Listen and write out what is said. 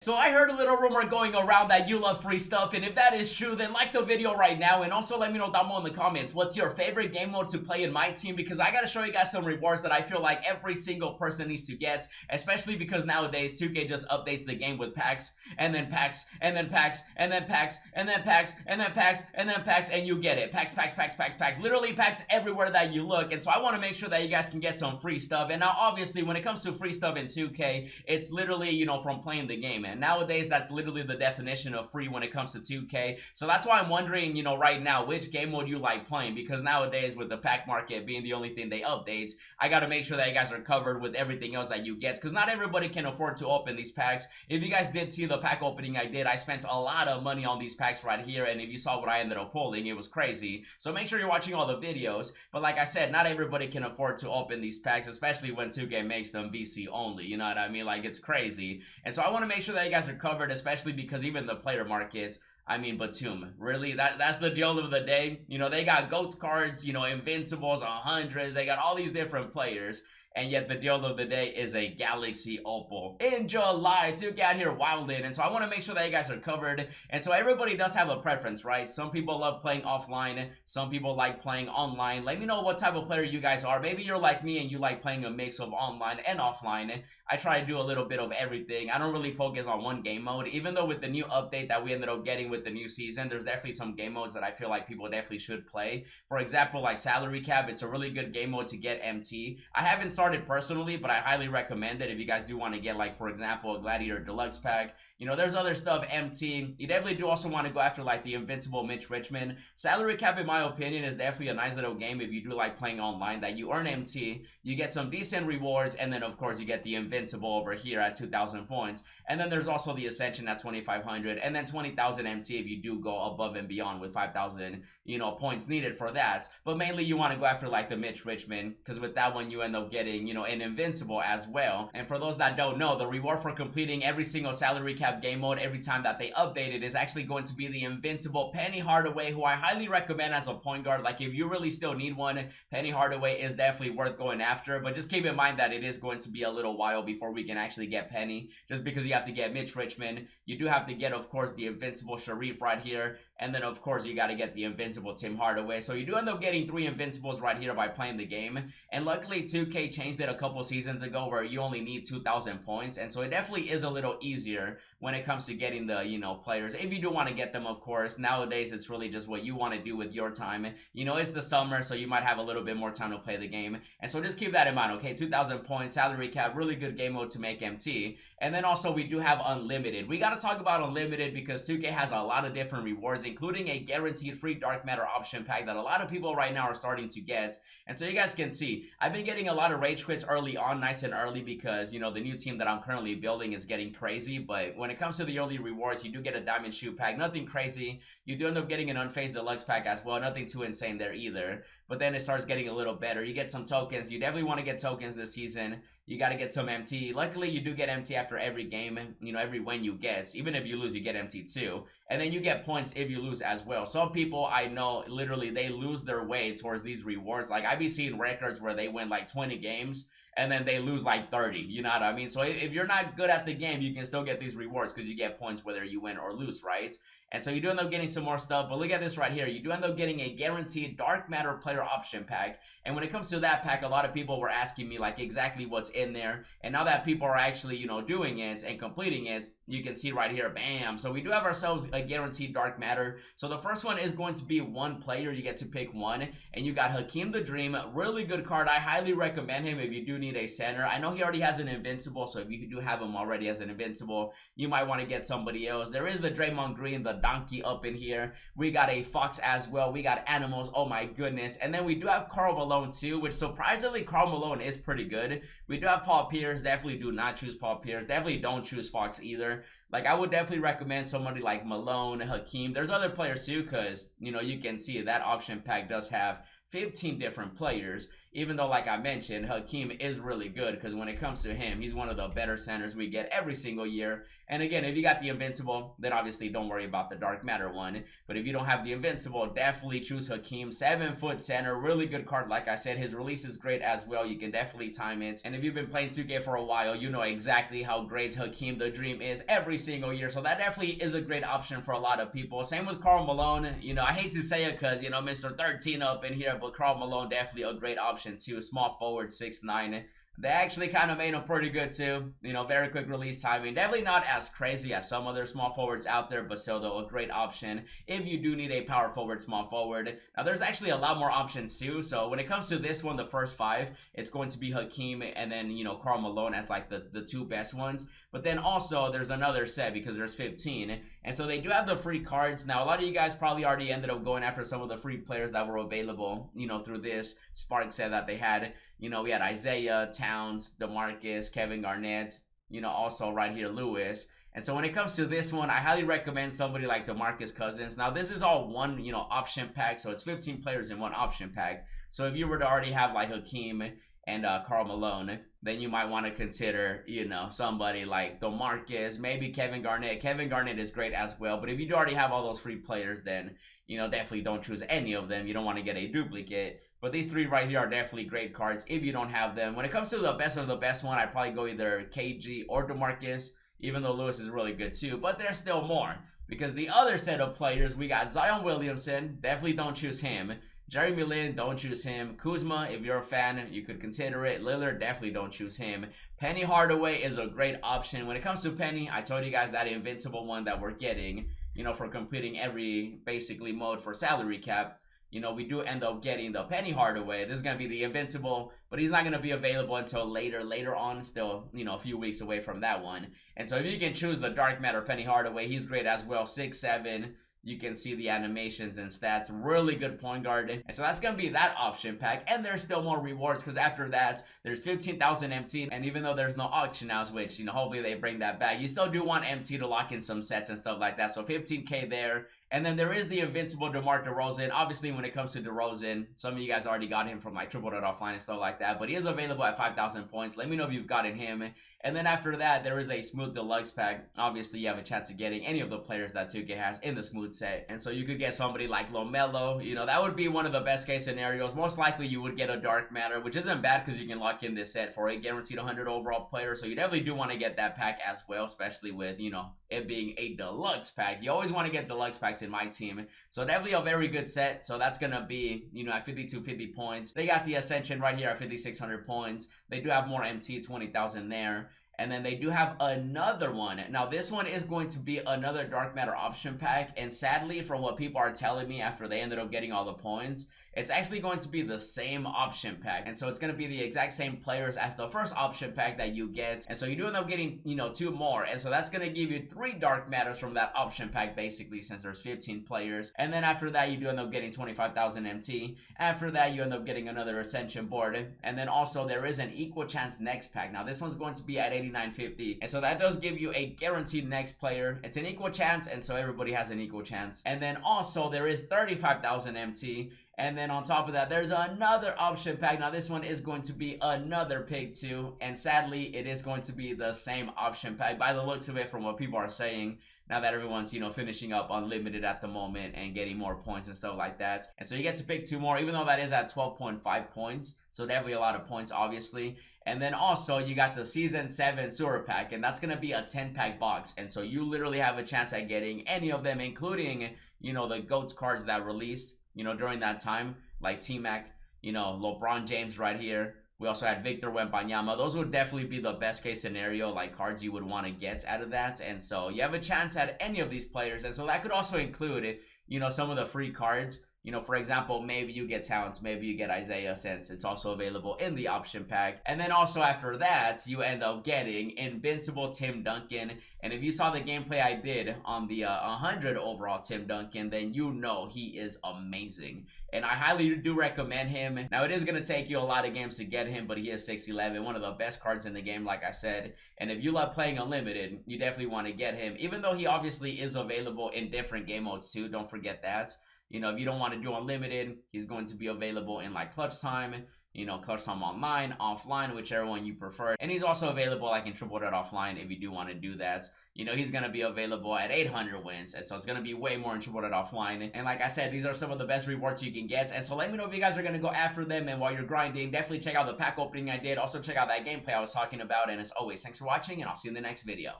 So I heard a little rumor going around that you love free stuff, and if that is true, then like the video right now, and also let me know down below in the comments, what's your favorite game mode to play in my team, because I gotta show you guys some rewards that I feel like every single person needs to get, especially because nowadays 2K just updates the game with packs, and then packs, and then packs, and then packs, and then packs, and then packs, and then packs, and you get it. Packs, packs, packs, packs, packs, literally packs everywhere that you look, and so I want to make sure that you guys can get some free stuff. And now obviously when it comes to free stuff in 2K, it's literally, you know, from playing the game, and nowadays that's literally the definition of free when it comes to 2K. So that's why I'm wondering, you know, right now, which game mode you like playing, because nowadays with the pack market being the only thing they update, I gotta make sure that you guys are covered with everything else that you get, because not everybody can afford to open these packs. If you guys did see the pack opening I did, I spent a lot of money on these packs right here, and if you saw what I ended up pulling, it was crazy. So make sure you're watching all the videos, but like I said, not everybody can afford to open these packs, especially when 2K makes them VC only, you know what I mean? Like, it's crazy. And so I want to make sure that you guys are covered, especially because even the player markets, I mean, Batum, really, that's the deal of the day. You know, they got GOAT cards, you know, Invincibles, 100s, they got all these different players. And yet the deal of the day is a Galaxy Opal in July. 2K out here wilding, and so I want to make sure that you guys are covered. And so everybody does have a preference, right? Some people love playing offline, some people like playing online. Let me know what type of player you guys are. Maybe you're like me and you like playing a mix of online and offline. I try to do a little bit of everything. I don't really focus on one game mode, even though with the new update that we ended up getting with the new season, there's definitely some game modes that I feel like people definitely should play. For example, like Salary Cap, it's a really good game mode to get MT. I haven't started personally, but I highly recommend it if you guys do want to get, like, for example, a Gladiator Deluxe pack. You know, there's other stuff, MT. You definitely do also want to go after, like, the Invincible Mitch Richmond. Salary Cap, in my opinion, is definitely a nice little game if you do like playing online, that you earn MT, you get some decent rewards, and then, of course, you get the Invincible over here at 2,000 points. And then there's also the Ascension at 2,500, and then 20,000 MT if you do go above and beyond with 5,000, you know, points needed for that. But mainly you want to go after, like, the Mitch Richmond, because with that one you end up getting, you know, an Invincible as well. And for those that don't know, the reward for completing every single Salary Cap game mode every time that they update it is actually going to be the Invincible Penny Hardaway, who I highly recommend as a point guard. Like, if you really still need one, Penny Hardaway is definitely worth going after, but just keep in mind that it is going to be a little while before we can actually get Penny, just because you have to get Mitch Richmond. You do have to get, of course, the Invincible Sharif right here, and then of course you got to get the Invincible Tim Hardaway. So you do end up getting 3 Invincibles right here by playing the game, and luckily 2K changed it a couple seasons ago where you only need 2,000 points, and so it definitely is a little easier when it comes to getting the, you know, players, if you do want to get them. Of course, nowadays it's really just what you want to do with your time. You know, it's the summer, so you might have a little bit more time to play the game, and so just keep that in mind, okay? 2,000 points, Salary Cap, really good game mode to make MT. And then also we do have Unlimited. We got to talk about Unlimited because 2K has a lot of different rewards, including a guaranteed free Dark Matter option pack that a lot of people right now are starting to get. And so you guys can see, I've been getting a lot of rage quits early on, nice and early, because, you know, the new team that I'm currently building is getting crazy. But when it comes to the early rewards, you do get a Diamond Shoe pack, nothing crazy. You do end up getting an Unfazed Deluxe pack as well, nothing too insane there either. But then it starts getting a little better. You get some tokens. You definitely want to get tokens this season. You got to get some MT. Luckily, you do get MT after every game, you know, every win you get. Even if you lose, you get MT too. And then you get points if you lose as well. Some people I know, literally, they lose their way towards these rewards. Like, I be seeing records where they win like 20 games and then they lose like 30, you know what I mean? So if you're not good at the game, you can still get these rewards because you get points whether you win or lose, right? And so you do end up getting some more stuff, but look at this right here. You do end up getting a guaranteed Dark Matter player option pack. And when it comes to that pack, a lot of people were asking me like exactly what's in there. And now that people are actually, you know, doing it and completing it, you can see right here, bam. So we do have ourselves a guaranteed Dark Matter. So the first one is going to be one player. You get to pick one. And you got Hakeem the Dream, really good card. I highly recommend him if you do need a center. I know he already has an Invincible, so if you do have him already as an Invincible, you might want to get somebody else. There is the Draymond Green, the Donkey up in here. We got a Fox as well. We got Animals. Oh my goodness. And then we do have Karl Malone too, which surprisingly Karl Malone is pretty good. We do have Paul Pierce. Definitely do not choose Paul Pierce. Definitely don't choose Fox either. Like, I would definitely recommend somebody like Malone, Hakeem. There's other players too, because, you know, you can see that option pack does have 15 different players. even though, like I mentioned, Hakeem is really good because when it comes to him, he's one of the better centers we get every single year. And again, if you got the invincible, then obviously don't worry about the dark matter one. But if you don't have the invincible, definitely choose Hakeem. 7-foot center, really good card. Like I said, his release is great as well. You can definitely time it. And if you've been playing 2K for a while, you know exactly how great Hakeem the Dream is every single year. So that definitely is a great option for a lot of people. Same with Karl Malone. You know, I hate to say it because, you know, Mr. 13 up in here, but Karl Malone definitely a great option too. Small forward, 6'9". They actually kind of made him pretty good too. You know, very quick release timing. Definitely not as crazy as some other small forwards out there, but still though a great option if you do need a power forward, small forward. Now there's actually a lot more options too. So when it comes to this one, the first 5, it's going to be Hakeem and then, you know, Karl Malone as like the 2 best ones. But then also there's another set because there's 15. And so they do have the free cards. Now a lot of you guys probably already ended up going after some of the free players that were available, you know, through this Spark set that they had. You know, we had Isaiah, Towns, DeMarcus, Kevin Garnett, you know, also right here, Lewis. And so when it comes to this one, I highly recommend somebody like DeMarcus Cousins. Now, this is all one, you know, option pack. So it's 15 players in one option pack. So if you were to already have like Hakeem and Karl Malone, then you might want to consider, you know, somebody like DeMarcus, maybe Kevin Garnett. Kevin Garnett is great as well. But if you do already have all those free players, then, you know, definitely don't choose any of them. You don't want to get a duplicate. But these 3 right here are definitely great cards if you don't have them. When it comes to the best of the best one, I'd probably go either KG or DeMarcus, even though Lewis is really good too. But there's still more, because the other set of players, we got Zion Williamson. Definitely don't choose him. Jeremy Lin, don't choose him. Kuzma, if you're a fan, you could consider it. Lillard, definitely don't choose him. Penny Hardaway is a great option. When it comes to Penny, I told you guys that invincible one that we're getting, you know, for completing every basically mode for salary cap. You know, we do end up getting the Penny Hardaway. This is going to be the invincible, but he's not going to be available until later on, still, you know, a few weeks away from that one. And so if you can choose the dark matter Penny Hardaway, he's great as well. 6'7". You can see the animations and stats. Really good point guard. And so that's going to be that option pack. And there's still more rewards because after that, there's 15,000 MT. And even though there's no auction house, which, you know, hopefully they bring that back, you still do want MT to lock in some sets and stuff like that. So 15K there. And then there is the invincible DeMar DeRozan. Obviously, when it comes to DeRozan, some of you guys already got him from like Triple Dot Offline and stuff like that. But he is available at 5,000 points. Let me know if you've gotten him. And then after that, there is a Smooth Deluxe pack. Obviously, you have a chance of getting any of the players that 2K has in the Smooth set. And so you could get somebody like LaMelo. You know, that would be one of the best case scenarios. Most likely, you would get a Dark Matter, which isn't bad because you can lock in this set for a guaranteed 100 overall player. So you definitely do want to get that pack as well, especially with, you know, it being a deluxe pack. You always want to get deluxe packs in my team. So definitely a very good set. So that's going to be, you know, at 5,250 points. They got the Ascension right here at 5,600 points. They do have more MT, 20,000 there. And then they do have another one. Now, this one is going to be another Dark Matter option pack. And sadly, from what people are telling me after they ended up getting all the points, it's actually going to be the same option pack. And so it's going to be the exact same players as the first option pack that you get. And so you do end up getting, you know, 2 more. And so that's going to give you 3 Dark Matters from that option pack, basically, since there's 15 players. And then after that, you do end up getting 25,000 MT. After that, you end up getting another Ascension board. And then also, there is an Equal Chance next pack. Now, this one's going to be at 8950. And so that does give you a guaranteed next player. It's an equal chance, and so everybody has an equal chance. And then also, there is 35,000 MT. And then on top of that, there's another option pack. Now, this one is going to be another pick too. And sadly, it is going to be the same option pack by the looks of it from what people are saying. Now that everyone's, you know, finishing up unlimited at the moment and getting more points and stuff like that. And so you get to pick 2 more, even though that is at 12.5 points. So definitely a lot of points, obviously. And then also, you got the Season 7 Sewer Pack. And that's going to be a 10-pack box. And so you literally have a chance at getting any of them, including, you know, the GOAT cards that released, you know, during that time, like T-Mac, you know, LeBron James right here. We also had Victor Wembanyama. Those would definitely be the best case scenario, like cards you would want to get out of that. And so you have a chance at any of these players. And so that could also include, you know, some of the free cards. You know, for example, maybe you get Towns, maybe you get Isaiah, since it's also available in the option pack. And then also after that, you end up getting Invincible Tim Duncan. And if you saw the gameplay I did on the 100 overall Tim Duncan, then you know he is amazing. And I highly do recommend him. Now, it is going to take you a lot of games to get him, but he is 6'11", one of the best cards in the game, like I said. And if you love playing Unlimited, you definitely want to get him, even though he obviously is available in different game modes too. Don't forget that. You know, if you don't want to do Unlimited, he's going to be available in like Clutch Time, you know, custom online, offline, whichever one you prefer. And he's also available like in triple threat offline if you do want to do that. You know, he's going to be available at 800 wins, and so it's going to be way more in triple threat offline. And like I said, these are some of the best rewards you can get, and so let me know if you guys are going to go after them. And while you're grinding, definitely check out the pack opening I did. Also check out that gameplay I was talking about, and as always, thanks for watching, and I'll see you in the next video.